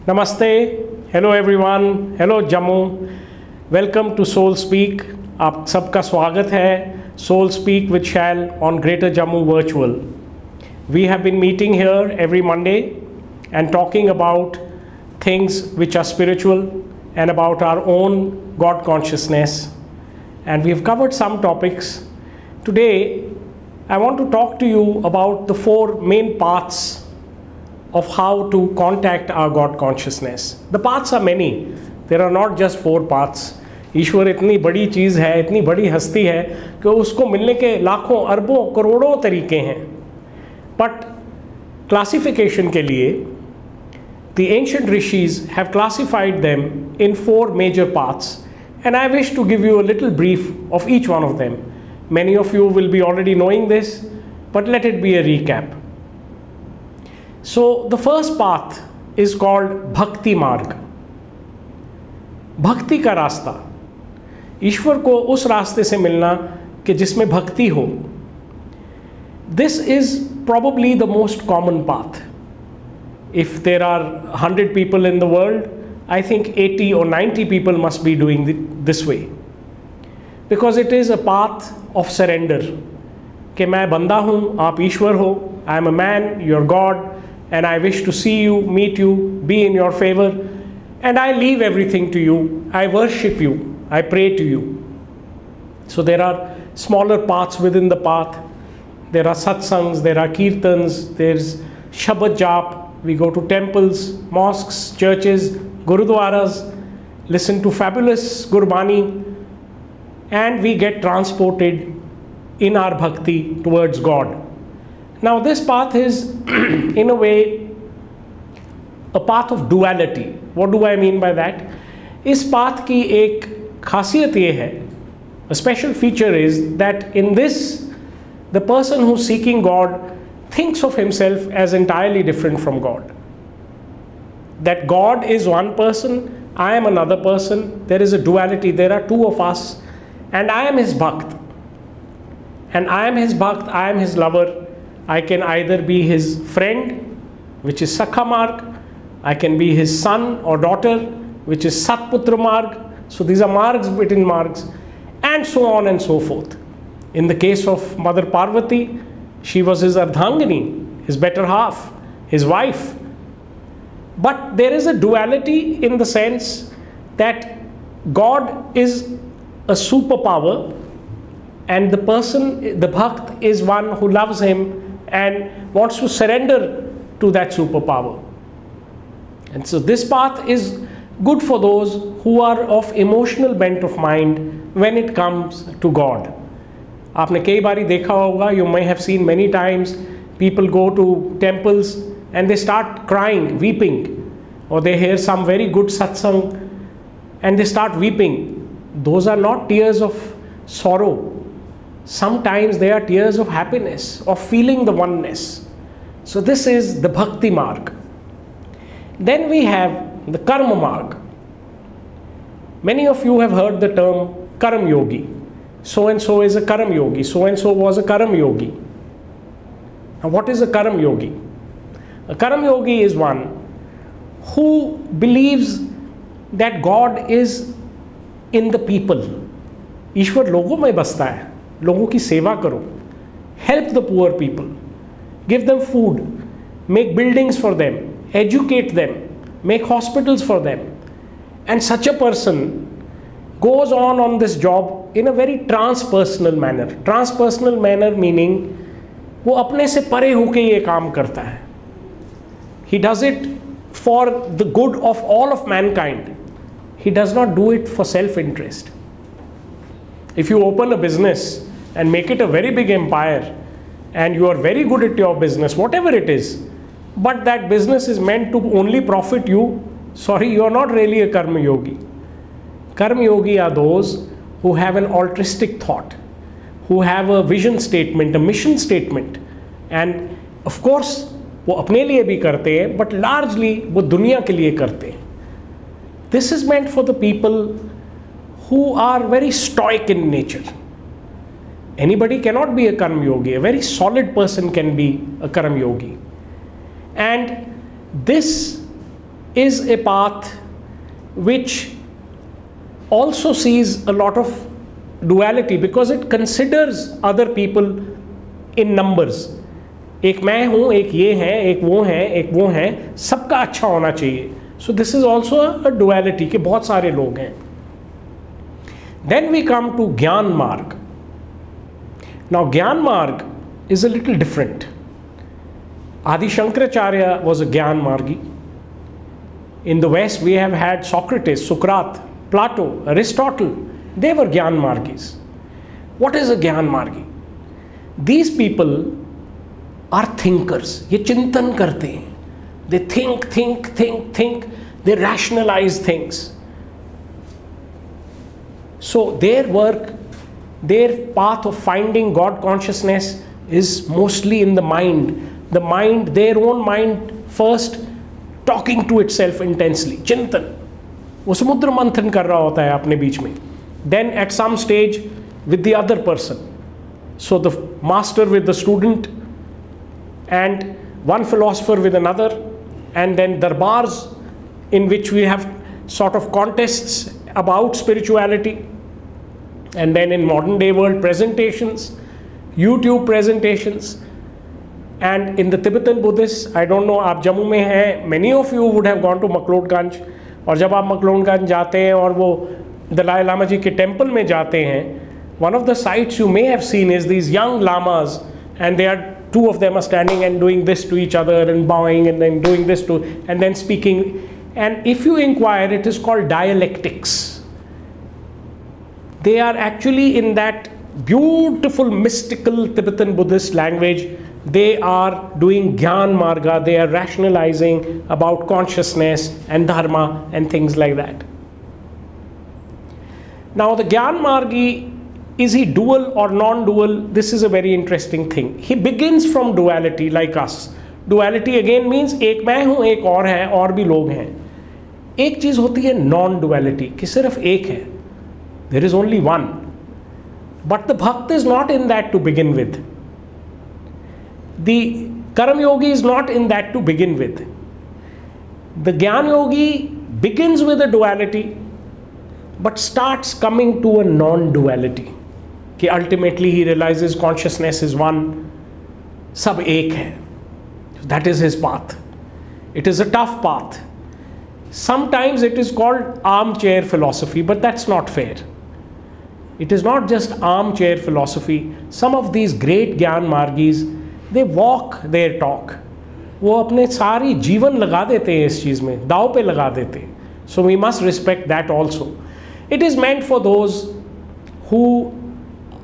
Namaste, hello everyone, hello Jammu, welcome to Soul Speak. आप सबका स्वागत है Soul Speak with Shal on Greater Jammu Virtual. We have been meeting here every Monday and talking about things which are spiritual and about our own God consciousness. And we have covered some topics. Today, I want to talk to you about the four main paths of how to contact our God consciousness. The paths are many. There are not just four paths. ईश्वर इतनी बड़ी चीज़ है, इतनी बड़ी हस्ती है कि उसको मिलने के लाखों अरबों करोड़ों तरीके हैं. बट क्लासिफिकेशन के लिए the ancient rishis have classified them in four major paths, and I wish to give you a little brief of each one of them. Many of you will be already knowing this, but let it be a recap. So the first path is called Bhakti Marg. भक्ति का रास्ता, ईश्वर को उस रास्ते से मिलना कि जिसमें भक्ति हो. This is probably the most common path. If there are 100 people in the world, I think 80 or 90 people must be doing this way. Because it is a path of surrender. कि मैं बंदा हूँ, आप ईश्वर हो, I am a man, you are God, and I wish to see you, meet you, be in your favor, and I leave everything to you. I worship you, I pray to you. So there are smaller paths within the path. There are satsangs, there are kirtans, there's Shabad Jap. We go to temples, mosques, churches, gurudwaras, listen to fabulous Gurbani, and we get transported in our bhakti towards God. Now this path is in a way a path of duality. What do I mean by that? इस path की एक खासियत ये है, a special feature is that in this, the person who's seeking God thinks of himself as entirely different from God. That God is one person, I am another person, there is a duality, there are two of us, and I am his bhakt. And I am his bhakt, I am his lover. I can either be his friend, which is Sakha Marg, I can be his son or daughter, which is Satputra Marg. So these are margs between margs, and so on and so forth. In the case of Mother Parvati, she was his Ardhangani, his better half, his wife. But there is a duality in the sense that God is a superpower, and the person, the bhakt, is one who loves him and wants to surrender to that superpower. And so this path is good for those who are of emotional bent of mind when it comes to God. आपने कई बारी देखा होगा, you may have seen many times, people go to temples and they start crying, weeping, or they hear some very good satsang and they start weeping. Those are not tears of sorrow. Sometimes they are tears of happiness, of feeling the oneness. So this is the Bhakti Marg. Then we have the Karma Marg. Many of you have heard the term Karam Yogi. So and so is a Karam Yogi. So and so was a Karam Yogi. Now what is a Karam Yogi? A Karam Yogi is one who believes that God is in the people. ईश्वर लोगों में बसता है. लोगों की सेवा करो. Help the poor people. Give them food. Make buildings for them. Educate them. Make hospitals for them. And such a person goes on this job in a very transpersonal manner. Transpersonal manner meaning वो अपने से परे होके ये काम करता है. He does it for the good of all of mankind. He does not do it for self-interest. If you open a business and make it a very big empire, and you are very good at your business, whatever it is, but that business is meant to only profit you, sorry, you are not really a Karma Yogi. Karma Yogi are those who have an altruistic thought, who have a vision statement, a mission statement, and of course वो अपने लिए भी करते हैं, but largely वो दुनिया के लिए करते हैं. This is meant for the people who are very stoic in nature. Anybody cannot be a Karma Yogi. A very solid person can be a Karma Yogi. And this is a path which also sees a lot of duality because it considers other people in numbers. एक मैं हूँ, एक ये है, एक वो है, एक वो है, सबका अच्छा होना चाहिए. So this is also a duality कि बहुत सारे लोग हैं. Then we come to Gyan Marg. Now Gyan Marg is a little different. Adi Shankaracharya was a Gyan Margi. In the West we have had Socrates, Socrates, Plato, Aristotle. They were Gyan Margis. What is a Gyan Margi? These people are thinkers. ये चिंतन करते हैं. They think. They rationalize things. So their work, their path of finding God consciousness is mostly in the mind. The mind, their own mind first talking to itself intensely. Chintan. वो समुद्र मंथन कर रहा होता है अपने बीच में. Then at some stage with the other person. So the master with the student and one philosopher with another, and then darbars in which we have sort of contests about spirituality. And then in modern day world, presentations, YouTube presentations. And in the Tibetan Buddhists, I don't know, आप जम्मू में हैं, many of you would have gone to McLeodganj. और जब आप McLeodganj जाते हैं और वो दलाई लामा जी के टेम्पल में जाते हैं, one of the sights you may have seen is these young lamas, and they are, two of them are standing and doing this to each other and bowing and then doing this to, and then speaking. And if you inquire, it is called dialectics. They are actually in that beautiful mystical Tibetan Buddhist language. They are doing Gyan Marga. They are rationalizing about consciousness and dharma and things like that. Now the Gyan Margi, is he dual or non-dual? This is a very interesting thing. He begins from duality like us. Duality again means एक मैं हूँ, एक और है, और भी लोग हैं. एक चीज़ होती है non-duality कि सिर्फ एक है. There is only one. But the Bhakt is not in that to begin with. The Karma Yogi is not in that to begin with. The Gyan Yogi begins with a duality but starts coming to a non-duality. कि ultimately he realizes consciousness is one. सब एक है. That is his path. It is a tough path. Sometimes it is called armchair philosophy, but that's not fair. It is not just armchair philosophy. Some of these great Gyan Margis, they walk their talk. वो अपने सारी जीवन लगा देते हैं इस चीज़ में, दाव पे लगा देते हैं. So we must respect that also. It is meant for those who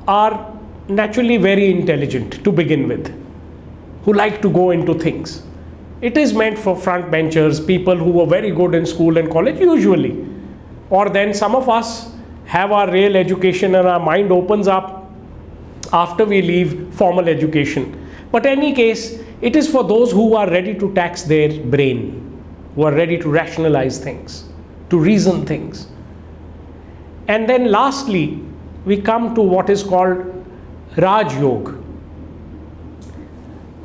are naturally very intelligent to begin with, who like to go into things. It is meant for front benchers, people who were very good in school and college usually. Or then some of us have our real education and our mind opens up after we leave formal education. But in any case, it is for those who are ready to tax their brain, who are ready to rationalize things, to reason things. And then lastly, we come to what is called Raj Yoga.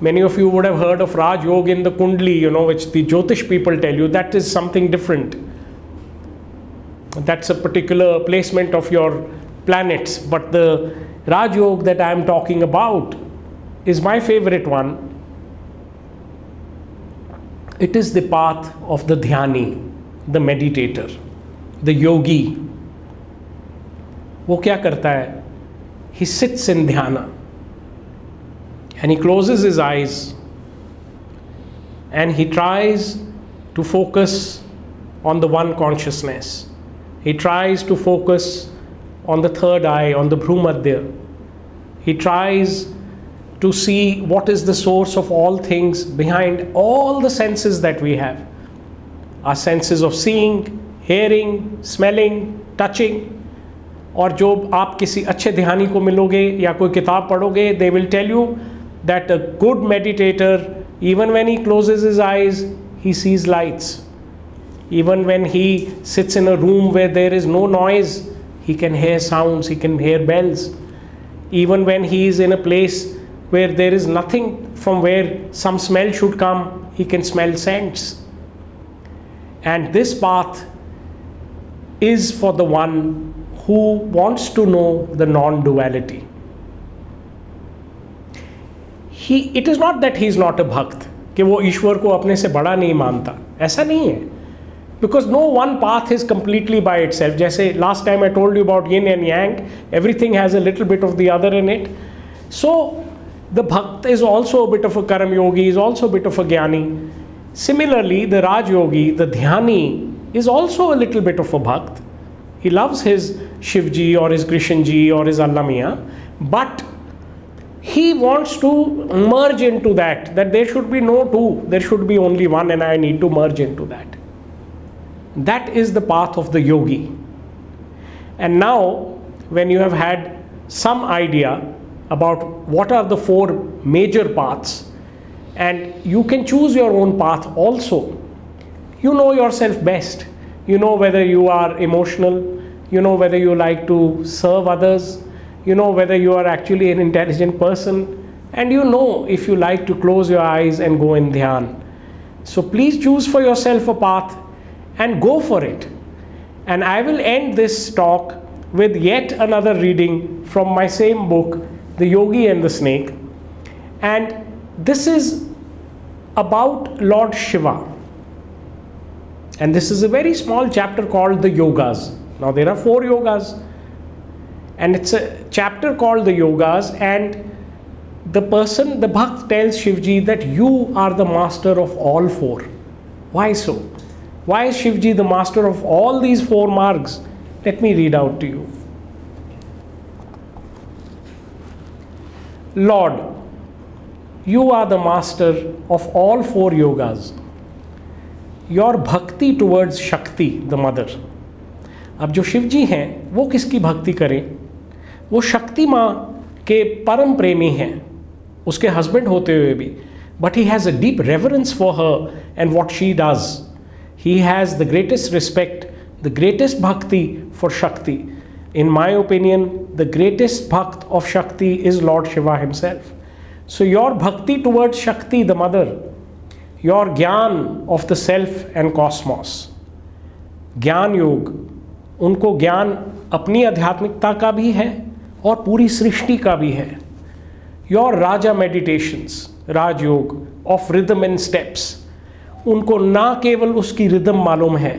Many of you would have heard of Raj Yoga in the Kundli, which the Jyotish people tell you. That is something different. That's a particular placement of your planets. But the Raj Yoga that I am talking about is my favorite one. It is the path of the Dhyani, the meditator, the yogi. वो क्या करता है? He sits in dhyana and he closes his eyes and he tries to focus on the one consciousness. He tries to focus on the third eye, on the Bhrumadhya. He tries to see what is the source of all things behind all the senses that we have. Our senses of seeing, hearing, smelling, touching. और जो आप किसी अच्छे ध्यानी को मिलोगे या कोई किताब पढ़ोगे, they will tell you that a good meditator Even when he closes his eyes, he sees lights. Even when he sits in a room where there is no noise, he can hear sounds, he can hear bells. Even when he is in a place where there is nothing from where some smell should come, he can smell scents. And this path is for the one who wants to know the non-duality. It is not that he is not a bhakt, कि वो ईश्वर को अपने से बड़ा नहीं मानता, ऐसा नहीं है. Because no one path is completely by itself. जैसे last time I told you about yin and yang, everything has a little bit of the other in it. So the bhakt is also a bit of a karam yogi, is also a bit of a jnani. Similarly, the Raj yogi, the dhyani, is also a little bit of a bhakt. He loves his Shivji or his Krishnji or his Allah Miya, but he wants to merge into that there should be no two, there should be only one, and I need to merge into that. That is the path of the yogi. And now, when you have had some idea about what are the four major paths, and you can choose your own path also, you know yourself best. You know whether you are emotional, you know whether you like to serve others, you know whether you are actually an intelligent person, and you know if you like to close your eyes and go in dhyan. So please choose for yourself a path and go for it. And I will end this talk with yet another reading from my same book, The Yogi and the Snake. And this is about Lord Shiva. And this is a very small chapter called the Yogas. Now there are 4 yogas. And it's a chapter called the Yogas, and the person, the Bhakt, tells Shivji that you are the master of all 4. Why so? Why is Shivji the master of all these 4 margs? Let me read out to you. Lord, you are the master of all 4 yogas. Your bhakti towards Shakti, the mother. अब जो शिवजी हैं वो किसकी भक्ति करें? वो शक्ति माँ के परम प्रेमी हैं, उसके हस्बैंड होते हुए भी. But he has a deep reverence for her and what she does. He has the greatest respect, the greatest bhakti for Shakti. In my opinion, the greatest bhakt of Shakti is Lord Shiva himself. So your bhakti towards Shakti, the mother, your gyan of the self and cosmos, ज्ञान योग, उनको ज्ञान अपनी आध्यात्मिकता का भी है और पूरी सृष्टि का भी है. Your raja meditations, Rajyoga of rhythm and steps, उनको ना केवल उसकी रिदम मालूम है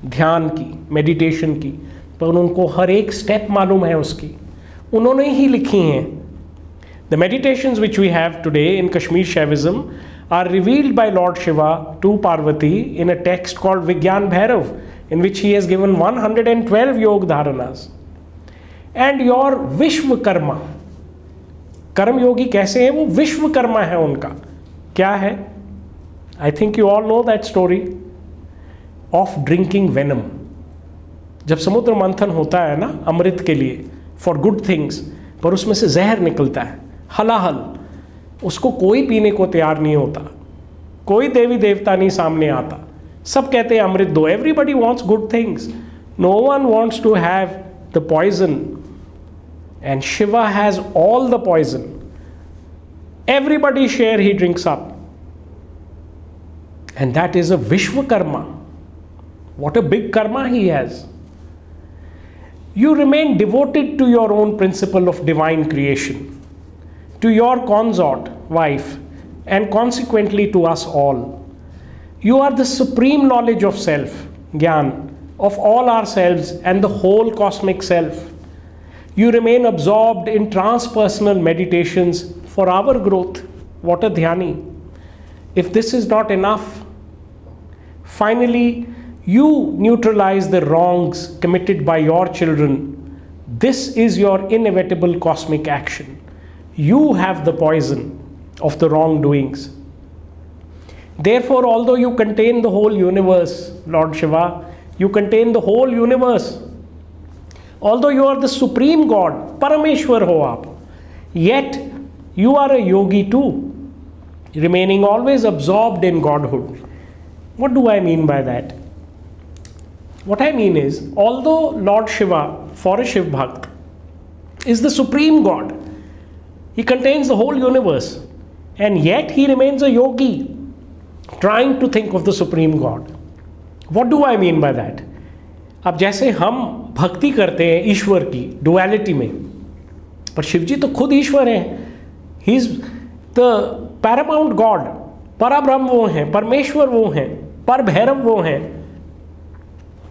ध्यान की, मेडिटेशन की, पर उनको हर एक स्टेप मालूम है उसकी. उन्होंने ही लिखी हैं. The meditations which we have today in Kashmir Shaivism are revealed by Lord Shiva to Parvati in a text called Vigyan Bhairav, in which he has given 112 Yog Dharanas. And your Vishwakarma, कर्म योगी कैसे हैं? वो विश्वकर्मा है. उनका क्या है? I think you all know that story of drinking venom. जब समुद्र मंथन होता है ना अमृत के लिए, for good things, पर उसमें से जहर निकलता है हलाहल, उसको कोई पीने को तैयार नहीं होता, कोई देवी देवता नहीं सामने आता, सब कहते हैं अमृत दो. Everybody wants good things, no one wants to have the poison, and Shiva has all the poison. Everybody share, he drinks up, and that is a Vishwakarma. What a big karma he has. You remain devoted to your own principle of divine creation, to your consort, wife, and consequently to us all. You are the supreme knowledge of self, Gyan, of all ourselves and the whole cosmic self. You remain absorbed in transpersonal meditations for our growth. What a dhyani. If this is not enough, finally, you neutralize the wrongs committed by your children. This is your inevitable cosmic action. You have the poison of the wrongdoings. Therefore, although you contain the whole universe, Lord Shiva, you contain the whole universe. Although you are the supreme God, Parameshwar ho aap, yet you are a yogi too. remaining always absorbed in Godhood. What do I mean by that? What I mean is, although Lord Shiva, for a Shiv Bhakt, is the supreme God, he contains the whole universe, and yet he remains a yogi, trying to think of the supreme God. What do I mean by that? अब जैसे हम भक्ति करते हैं ईश्वर की duality में, पर शिव जी तो खुद ईश्वर हैं. He is the Paramount God. परब्रह्म वो हैं, परमेश्वर वो हैं, पर भैरव वो हैं.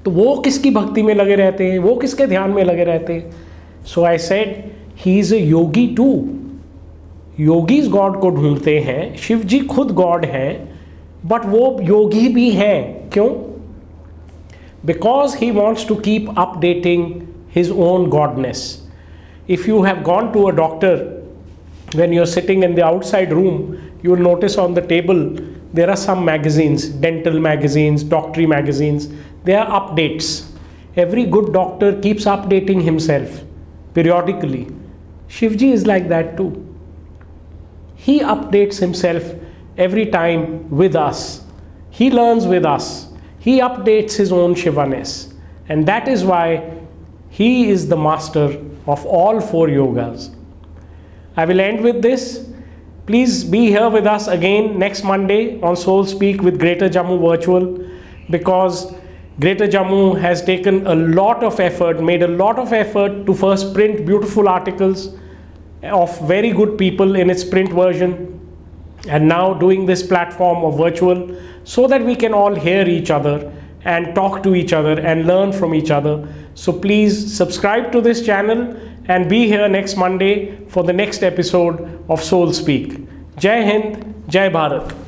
तो वो किसकी भक्ति में लगे रहते हैं, वो किसके ध्यान में लगे रहते हैं? So I said he is a yogi too. Yogis God को ढूंढते हैं. शिव जी खुद गॉड हैं, बट वो योगी भी हैं. क्यों? Because he wants to keep updating his own godness. If you have gone to a doctor, when you're sitting in the outside room, you will notice on the table there are some magazines, dental magazines, doctory magazines. They are updates. Every good doctor keeps updating himself periodically. Shivji is like that too. He updates himself every time with us. He learns with us. He updates his own Shivaness, and that is why he is the master of all 4 yogas. I will end with this. Please be here with us again next Monday on Soul Speak with Greater Jammu Virtual, because Greater Jammu has taken a lot of effort, made a lot of effort to first print beautiful articles of very good people in its print version, and now doing this platform of virtual, so that we can all hear each other and talk to each other and learn from each other. So please subscribe to this channel and be here next Monday for the next episode of Soul Speak. Jai Hind, Jai Bharat.